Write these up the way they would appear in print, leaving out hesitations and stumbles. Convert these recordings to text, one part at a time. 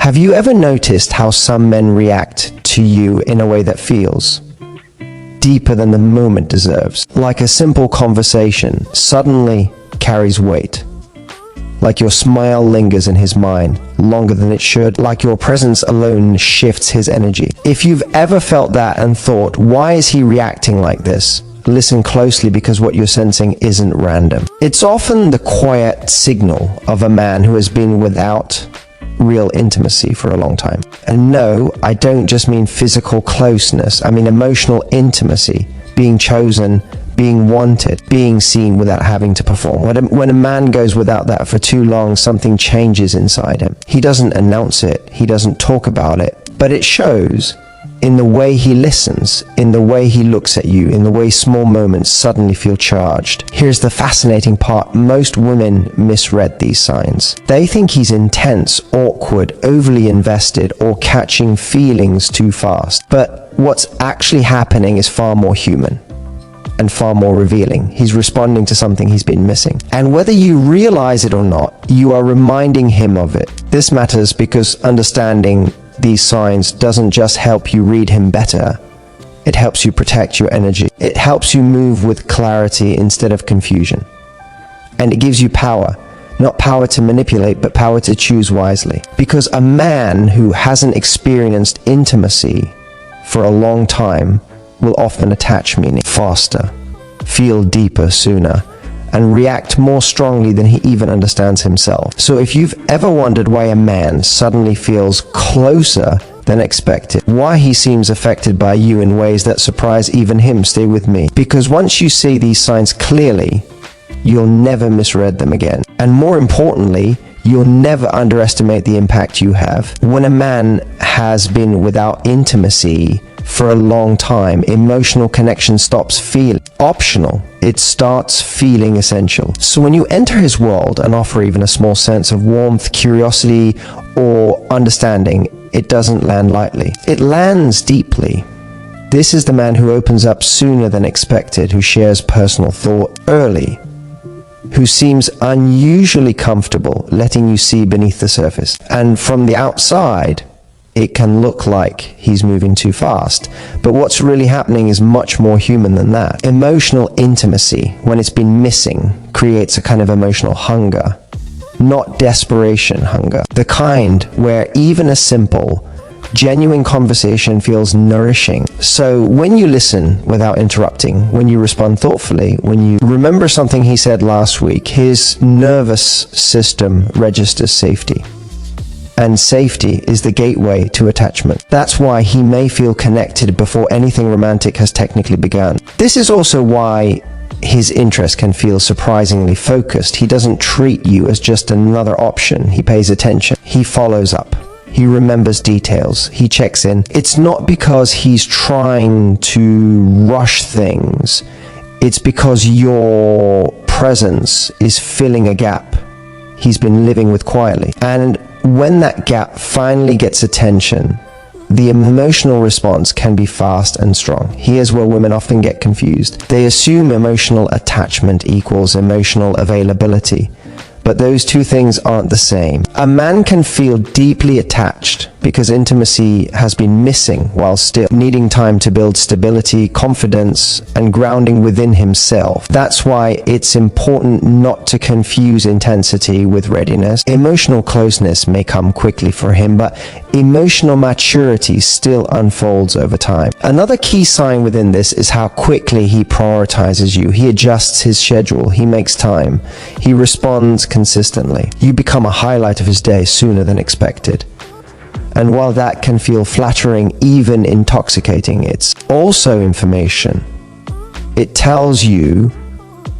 Have you ever noticed how some men react to you in a way that feels deeper than the moment deserves? Like a simple conversation suddenly carries weight. Like your smile lingers in his mind longer than it should. Like your presence alone shifts his energy. If you've ever felt that and thought, why is he reacting like this? Listen closely, because what you're sensing isn't random. It's often the quiet signal of a man who has been without real intimacy for a long time. And no, I don't just mean physical closeness. I mean emotional intimacy, being chosen, being wanted, being seen without having to perform. When a man goes without that for too long, something changes inside him. He doesn't announce it, he doesn't talk about it, but it shows in the way he listens, in the way he looks at you, in the way small moments suddenly feel charged. Here's the fascinating part. Most women misread these signs. They think he's intense, awkward, overly invested, or catching feelings too fast. But what's actually happening is far more human and far more revealing. He's responding to something he's been missing. And whether you realize it or not, you are reminding him of it. This matters because understanding these signs doesn't just help you read him better, it helps you protect your energy. It helps you move with clarity instead of confusion. And it gives you power. Not power to manipulate, but power to choose wisely. Because a man who hasn't experienced intimacy for a long time will often attach meaning faster, feel deeper sooner, and react more strongly than he even understands himself. So if you've ever wondered why a man suddenly feels closer than expected, why he seems affected by you in ways that surprise even him, stay with me. Because once you see these signs clearly, you'll never misread them again. And more importantly, you'll never underestimate the impact you have. When a man has been without intimacy for a long time, emotional connection stops feeling optional. It starts feeling essential. So when you enter his world and offer even a small sense of warmth, curiosity, or understanding, it doesn't land lightly. It lands deeply. This is the man who opens up sooner than expected, who shares personal thought early, who seems unusually comfortable letting you see beneath the surface. And from the outside, it can look like he's moving too fast. But what's really happening is much more human than that. Emotional intimacy, when it's been missing, creates a kind of emotional hunger, not desperation hunger. The kind where even a simple, genuine conversation feels nourishing. So when you listen without interrupting, when you respond thoughtfully, when you remember something he said last week, his nervous system registers safety. And safety is the gateway to attachment. That's why he may feel connected before anything romantic has technically begun. This is also why his interest can feel surprisingly focused. He doesn't treat you as just another option. He pays attention. He follows up. He remembers details. He checks in. It's not because he's trying to rush things. It's because your presence is filling a gap he's been living with quietly. And when that gap finally gets attention, the emotional response can be fast and strong. Here's where women often get confused. They assume emotional attachment equals emotional availability, but those two things aren't the same. A man can feel deeply attached because intimacy has been missing while still needing time to build stability, confidence, and grounding within himself. That's why it's important not to confuse intensity with readiness. Emotional closeness may come quickly for him, but emotional maturity still unfolds over time. Another key sign within this is how quickly he prioritizes you. He adjusts his schedule. He makes time. He responds consistently. You become a highlight of his day sooner than expected. And while that can feel flattering, even intoxicating, it's also information. It tells you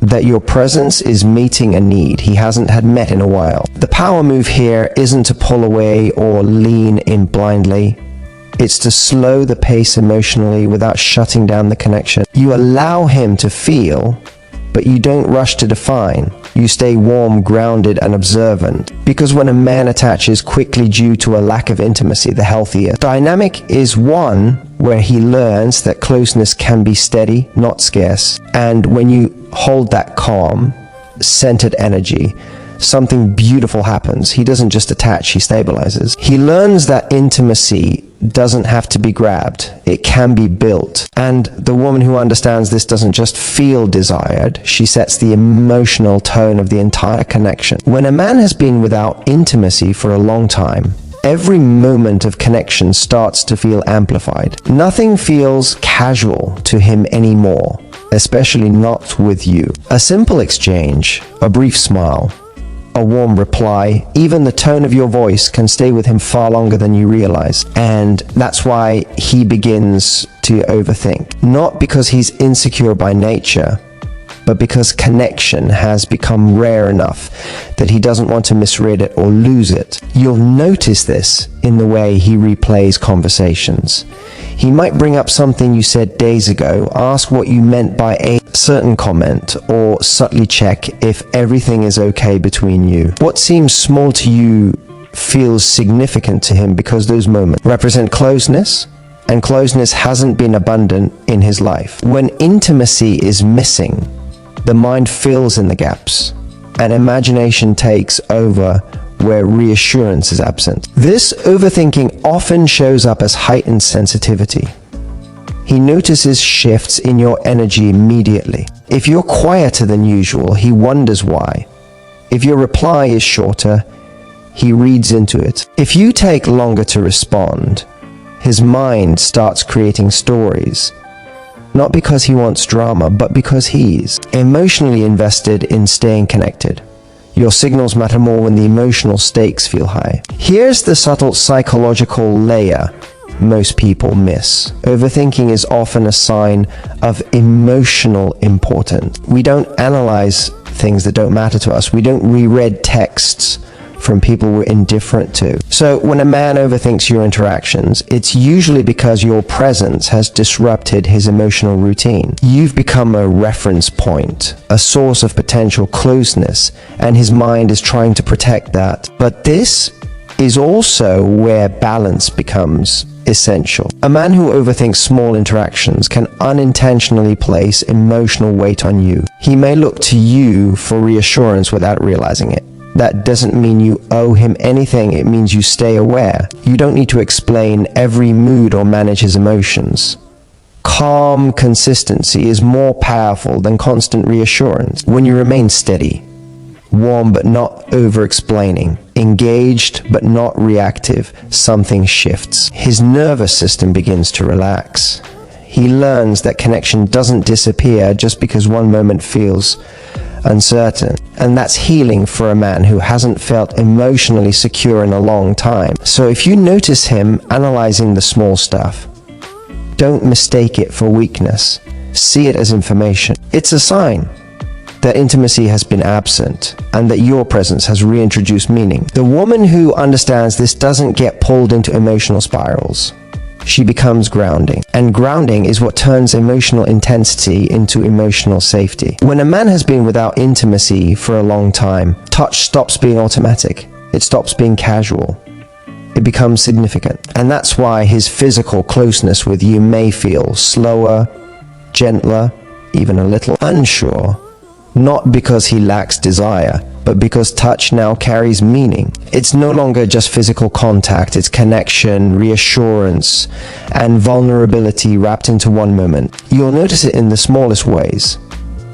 that your presence is meeting a need he hasn't had met in a while. The power move here isn't to pull away or lean in blindly. It's to slow the pace emotionally without shutting down the connection. You allow him to feel, but you don't rush to define. You stay warm, grounded, and observant. Because when a man attaches quickly due to a lack of intimacy, the healthier dynamic is one where he learns that closeness can be steady, not scarce. And when you hold that calm, centered energy, something beautiful happens. He doesn't just attach, he stabilizes. He learns that intimacy doesn't have to be grabbed, it can be built. And the woman who understands this doesn't just feel desired, she sets the emotional tone of the entire connection. When a man has been without intimacy for a long time, every moment of connection starts to feel amplified. Nothing feels casual to him anymore, especially not with you. A simple exchange, a brief smile, a warm reply, even the tone of your voice can stay with him far longer than you realize. And that's why he begins to overthink. Not because he's insecure by nature, but because connection has become rare enough that he doesn't want to misread it or lose it. You'll notice this in the way he replays conversations. He might bring up something you said days ago, ask what you meant by a certain comment, or subtly check if everything is okay between you. What seems small to you feels significant to him because those moments represent closeness, and closeness hasn't been abundant in his life. When intimacy is missing, the mind fills in the gaps, and imagination takes over where reassurance is absent. This overthinking often shows up as heightened sensitivity. He notices shifts in your energy immediately. If you're quieter than usual, he wonders why. If your reply is shorter, he reads into it. If you take longer to respond, his mind starts creating stories. Not because he wants drama, but because he's emotionally invested in staying connected. Your signals matter more when the emotional stakes feel high. Here's the subtle psychological layer most people miss. Overthinking is often a sign of emotional importance. We don't analyze things that don't matter to us. We don't reread texts from people we're indifferent to. So when a man overthinks your interactions, it's usually because your presence has disrupted his emotional routine. You've become a reference point, a source of potential closeness, and his mind is trying to protect that. But this is also where balance becomes essential. A man who overthinks small interactions can unintentionally place emotional weight on you. He may look to you for reassurance without realizing it. That doesn't mean you owe him anything, it means you stay aware. You don't need to explain every mood or manage his emotions. Calm consistency is more powerful than constant reassurance. When you remain steady, warm but not over-explaining, engaged but not reactive, something shifts. His nervous system begins to relax. He learns that connection doesn't disappear just because one moment feels uncertain. And that's healing for a man who hasn't felt emotionally secure in a long time. So if you notice him analyzing the small stuff, don't mistake it for weakness. See it as information. It's a sign that intimacy has been absent and that your presence has reintroduced meaning. The woman who understands this doesn't get pulled into emotional spirals. She becomes grounding. And grounding is what turns emotional intensity into emotional safety. When a man has been without intimacy for a long time, touch stops being automatic. It stops being casual. It becomes significant. And that's why his physical closeness with you may feel slower, gentler, even a little unsure. Not because he lacks desire, but because touch now carries meaning. It's no longer just physical contact, it's connection, reassurance, and vulnerability wrapped into one moment. You'll notice it in the smallest ways.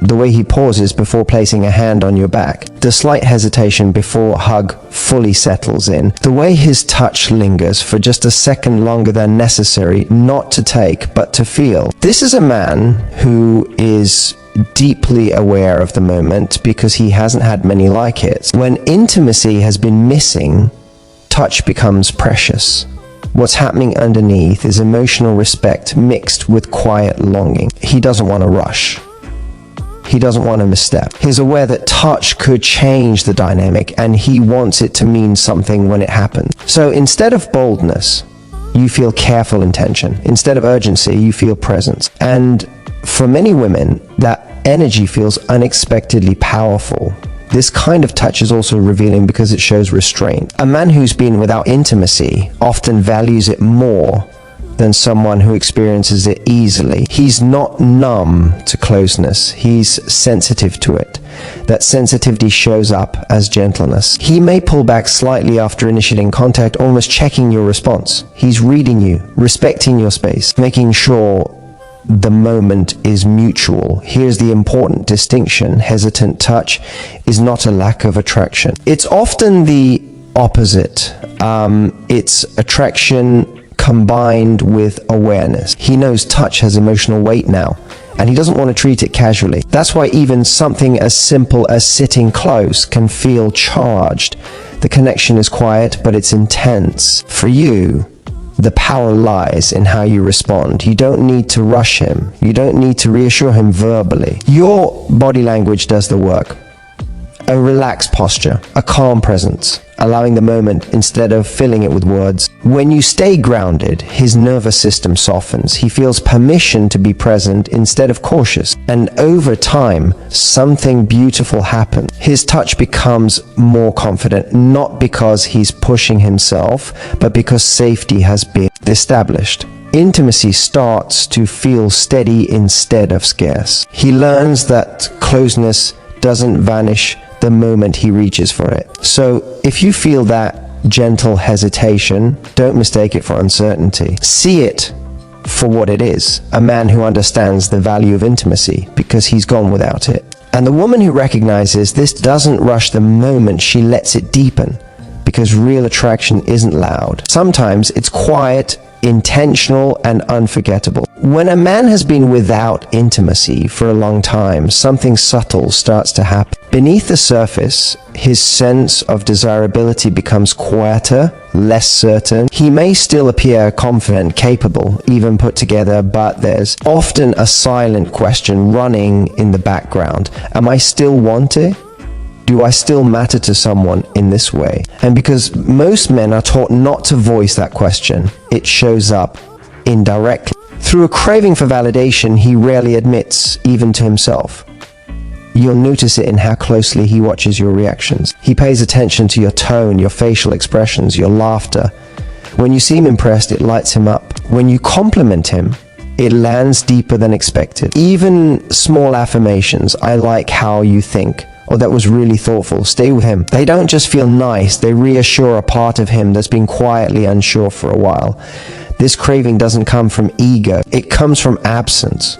The way he pauses before placing a hand on your back, the slight hesitation before a hug fully settles in, the way his touch lingers for just a second longer than necessary, not to take, but to feel. This is a man who is deeply aware of the moment because he hasn't had many like it. When intimacy has been missing, touch becomes precious. What's happening underneath is emotional respect mixed with quiet longing. He doesn't want to rush. He doesn't want to misstep. He's aware that touch could change the dynamic and he wants it to mean something when it happens. So instead of boldness, you feel careful intention. Instead of urgency, you feel presence. And for many women, that energy feels unexpectedly powerful. This kind of touch is also revealing because it shows restraint. A man who's been without intimacy often values it more than someone who experiences it easily. He's not numb to closeness, he's sensitive to it. That sensitivity shows up as gentleness. He may pull back slightly after initiating contact, almost checking your response. He's reading you, respecting your space, making sure the moment is mutual. Here's the important distinction. Hesitant touch is not a lack of attraction. It's often the opposite. It's attraction combined with awareness. He knows touch has emotional weight now, and he doesn't want to treat it casually. That's why even something as simple as sitting close can feel charged. The connection is quiet, but it's intense. For you, the power lies in how you respond. You don't need to rush him. You don't need to reassure him verbally. Your body language does the work. A relaxed posture, a calm presence, allowing the moment instead of filling it with words. When you stay grounded, his nervous system softens. He feels permission to be present instead of cautious. And over time, something beautiful happens. His touch becomes more confident, not because he's pushing himself, but because safety has been established. Intimacy starts to feel steady instead of scarce. He learns that closeness doesn't vanish the moment he reaches for it. So if you feel that gentle hesitation, don't mistake it for uncertainty. See it for what it is, a man who understands the value of intimacy because he's gone without it. And the woman who recognizes this doesn't rush the moment, she lets it deepen, because real attraction isn't loud. Sometimes it's quiet, intentional, and unforgettable. When a man has been without intimacy for a long time, something subtle starts to happen. Beneath the surface, his sense of desirability becomes quieter, less certain. He may still appear confident, capable, even put together, but there's often a silent question running in the background. Am I still wanted? Do I still matter to someone in this way? And because most men are taught not to voice that question, it shows up indirectly. Through a craving for validation he rarely admits, even to himself. You'll notice it in how closely he watches your reactions. He pays attention to your tone, your facial expressions, your laughter. When you seem impressed, it lights him up. When you compliment him, it lands deeper than expected. Even small affirmations, I like how you think, or that was really thoughtful, stay with him. They don't just feel nice, they reassure a part of him that's been quietly unsure for a while. This craving doesn't come from ego, it comes from absence.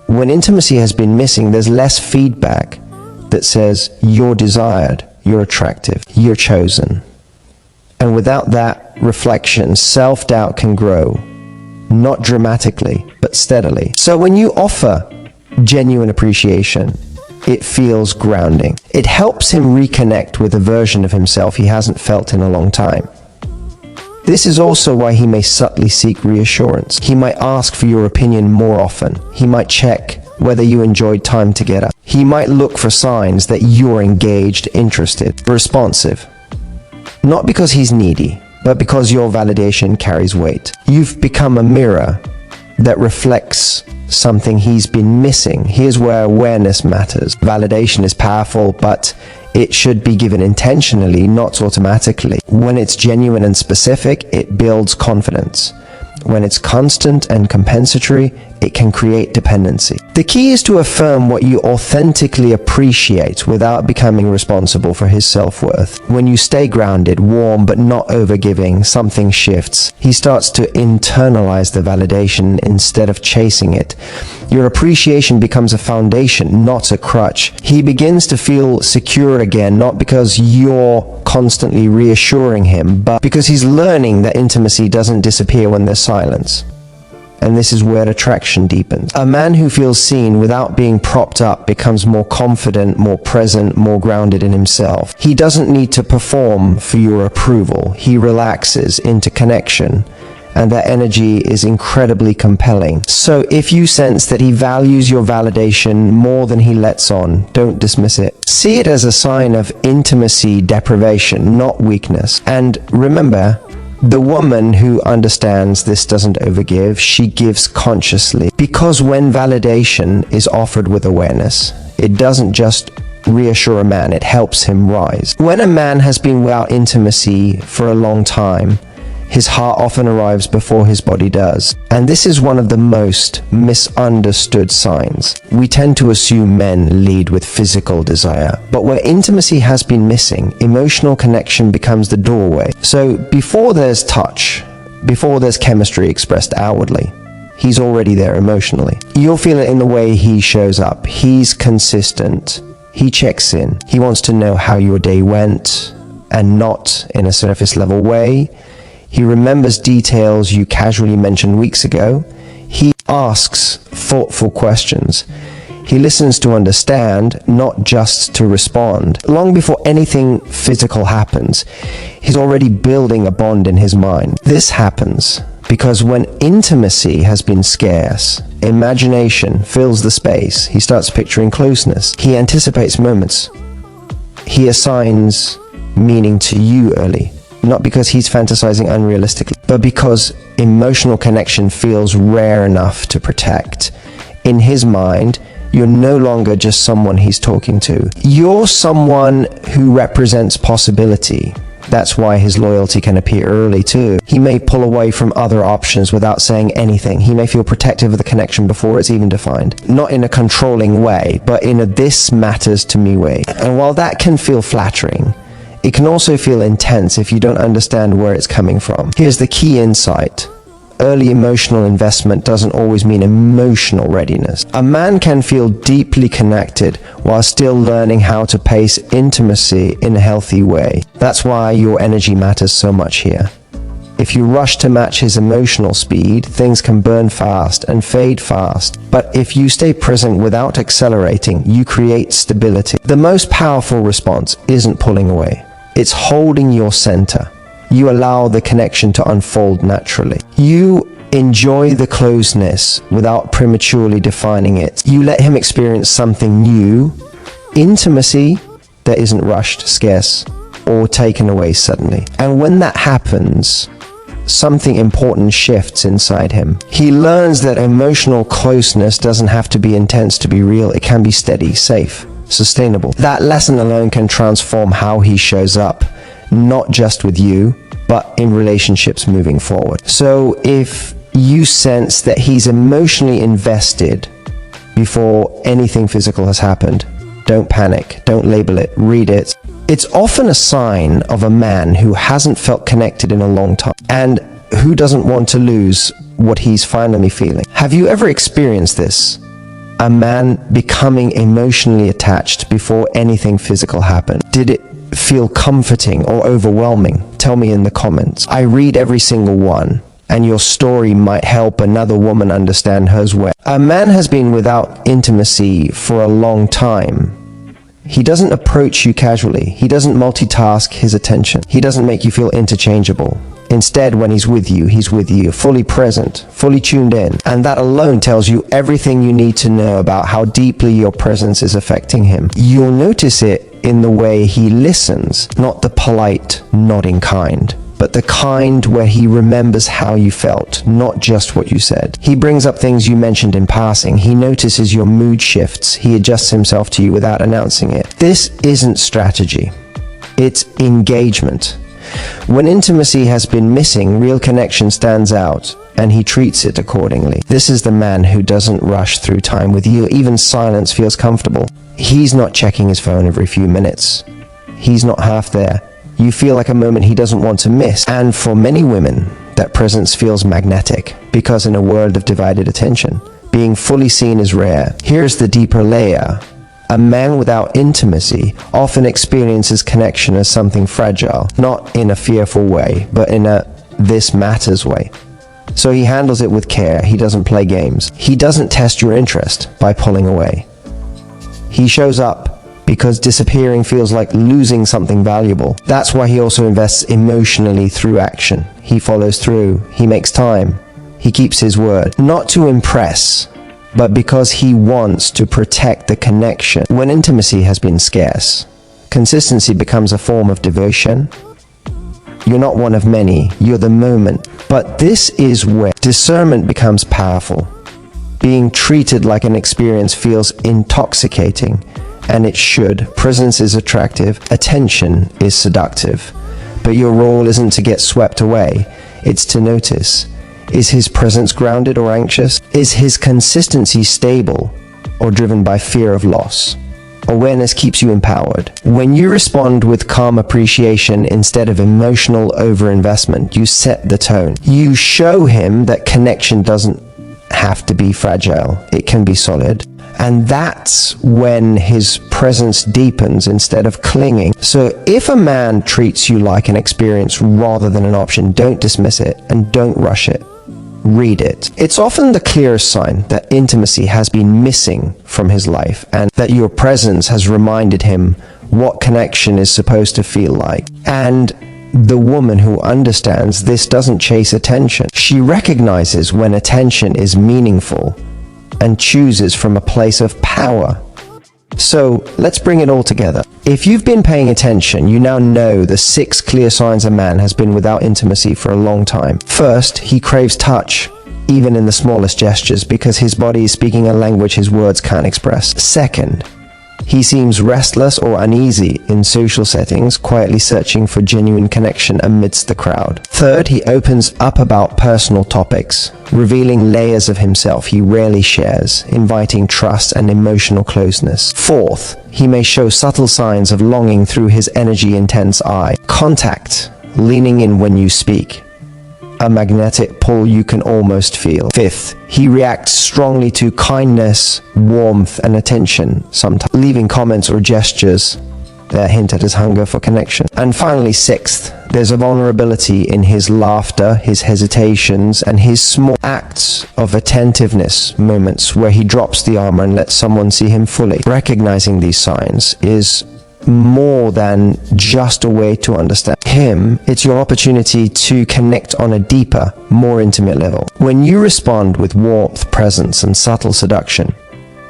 When intimacy has been missing, there's less feedback that says you're desired, you're attractive, you're chosen. And without that reflection, self-doubt can grow, not dramatically, but steadily. So when you offer genuine appreciation, it feels grounding. It helps him reconnect with a version of himself he hasn't felt in a long time. This is also why he may subtly seek reassurance. He might ask for your opinion more often. He might check whether you enjoyed time together. He might look for signs that you're engaged, interested, responsive. Not because he's needy, but because your validation carries weight. You've become a mirror that reflects something he's been missing. Here's where awareness matters. Validation is powerful, but it should be given intentionally, not automatically. When it's genuine and specific, it builds confidence. When it's constant and compensatory, it can create dependency. The key is to affirm what you authentically appreciate without becoming responsible for his self-worth. When you stay grounded, warm, but not overgiving, something shifts. He starts to internalize the validation instead of chasing it. Your appreciation becomes a foundation, not a crutch. He begins to feel secure again, not because you're constantly reassuring him, but because he's learning that intimacy doesn't disappear when there's silence. And this is where attraction deepens. A man who feels seen without being propped up becomes more confident, more present, more grounded in himself. He doesn't need to perform for your approval. He relaxes into connection, and that energy is incredibly compelling. So if you sense that he values your validation more than he lets on, don't dismiss it. See it as a sign of intimacy deprivation, not weakness. And remember, the woman who understands this doesn't overgive, she gives consciously. Because when validation is offered with awareness, it doesn't just reassure a man, it helps him rise. When a man has been without intimacy for a long time, His heart often arrives before his body does. And this is one of the most misunderstood signs. We tend to assume men lead with physical desire, but where intimacy has been missing, emotional connection becomes the doorway. So before there's touch, before there's chemistry expressed outwardly, he's already there emotionally. You'll feel it in the way he shows up. He's consistent. He checks in. He wants to know how your day went, and not in a surface level way. He remembers details you casually mentioned weeks ago. He asks thoughtful questions. He listens to understand, not just to respond. Long before anything physical happens, he's already building a bond in his mind. This happens because when intimacy has been scarce, imagination fills the space. He starts picturing closeness. He anticipates moments. He assigns meaning to you early. Not because he's fantasizing unrealistically, but because emotional connection feels rare enough to protect. In his mind, you're no longer just someone he's talking to. You're someone who represents possibility. That's why his loyalty can appear early too. He may pull away from other options without saying anything. He may feel protective of the connection before it's even defined. Not in a controlling way, but in a this matters to me way. And while that can feel flattering, it can also feel intense if you don't understand where it's coming from. Here's the key insight. Early emotional investment doesn't always mean emotional readiness. A man can feel deeply connected while still learning how to pace intimacy in a healthy way. That's why your energy matters so much here. If you rush to match his emotional speed, things can burn fast and fade fast. But if you stay present without accelerating, you create stability. The most powerful response isn't pulling away. It's holding your center. You allow the connection to unfold naturally. You enjoy the closeness without prematurely defining it. You let him experience something new, intimacy that isn't rushed, scarce, or taken away suddenly. And when that happens, something important shifts inside him. He learns that emotional closeness doesn't have to be intense to be real. It can be steady, safe, sustainable. That lesson alone can transform how he shows up, not just with you, but in relationships moving forward. So if you sense that he's emotionally invested before anything physical has happened, don't panic, don't label it, read it. It's often a sign of a man who hasn't felt connected in a long time and who doesn't want to lose what he's finally feeling. Have you ever experienced this? A man becoming emotionally attached before anything physical happened? Did it feel comforting or overwhelming? Tell me in the comments. I read every single one, and your story might help another woman understand hers well. A man has been without intimacy for a long time. He doesn't approach you casually. He doesn't multitask his attention. He doesn't make you feel interchangeable. Instead, when he's with you, fully present, fully tuned in. And that alone tells you everything you need to know about how deeply your presence is affecting him. You'll notice it in the way he listens, not the polite, nodding kind, but the kind where he remembers how you felt, not just what you said. He brings up things you mentioned in passing. He notices your mood shifts. He adjusts himself to you without announcing it. This isn't strategy. It's engagement. When intimacy has been missing, real connection stands out, and he treats it accordingly. This is the man who doesn't rush through time with you. Even silence feels comfortable. He's not checking his phone every few minutes. He's not half there. You feel like a moment he doesn't want to miss. And for many women, that presence feels magnetic, because in a world of divided attention, being fully seen is rare. Here's the deeper layer. A man without intimacy often experiences connection as something fragile, not in a fearful way, but in a this matters way. So he handles it with care. He doesn't play games. He doesn't test your interest by pulling away. He shows up because disappearing feels like losing something valuable. That's why he also invests emotionally through action. He follows through. He makes time. He keeps his word. Not to impress, but because he wants to protect the connection. When intimacy has been scarce, consistency becomes a form of devotion. You're not one of many, you're the moment. But this is where discernment becomes powerful. Being treated like an experience feels intoxicating, and it should. Presence is attractive, attention is seductive. But your role isn't to get swept away. It's to notice. Is his presence grounded or anxious? Is his consistency stable or driven by fear of loss? Awareness keeps you empowered. When you respond with calm appreciation instead of emotional overinvestment, you set the tone. You show him that connection doesn't have to be fragile. It can be solid. And that's when his presence deepens instead of clinging. So if a man treats you like an experience rather than an option, don't dismiss it and don't rush it. Read it. It's often the clearest sign that intimacy has been missing from his life and that your presence has reminded him what connection is supposed to feel like. And the woman who understands this doesn't chase attention. She recognizes when attention is meaningful and chooses from a place of power. So let's bring it all together. If you've been paying attention, you now know the 6 clear signs a man has been without intimacy for a long time. First, he craves touch, even in the smallest gestures, because his body is speaking a language his words can't express. Second, he seems restless or uneasy in social settings, quietly searching for genuine connection amidst the crowd. Third, he opens up about personal topics, revealing layers of himself he rarely shares, inviting trust and emotional closeness. Fourth, he may show subtle signs of longing through his energy-intense eye. Contact, leaning in when you speak. A magnetic pull you can almost feel. Fifth, he reacts strongly to kindness, warmth, and attention, sometimes leaving comments or gestures that hint at his hunger for connection. And finally, sixth, there's a vulnerability in his laughter, his hesitations, and his small acts of attentiveness, moments where he drops the armor and lets someone see him fully. Recognizing these signs is more than just a way to understand him. It's your opportunity to connect on a deeper, more intimate level. When you respond with warmth, presence, and subtle seduction,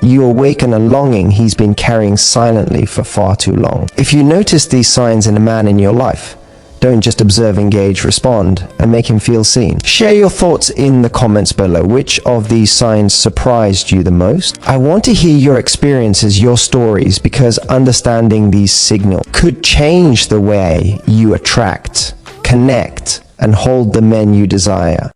you awaken a longing he's been carrying silently for far too long. If you notice these signs in a man in your life, don't just observe, engage, respond, and make him feel seen. Share your thoughts in the comments below. Which of these signs surprised you the most? I want to hear your experiences, your stories, because understanding these signals could change the way you attract, connect, and hold the men you desire.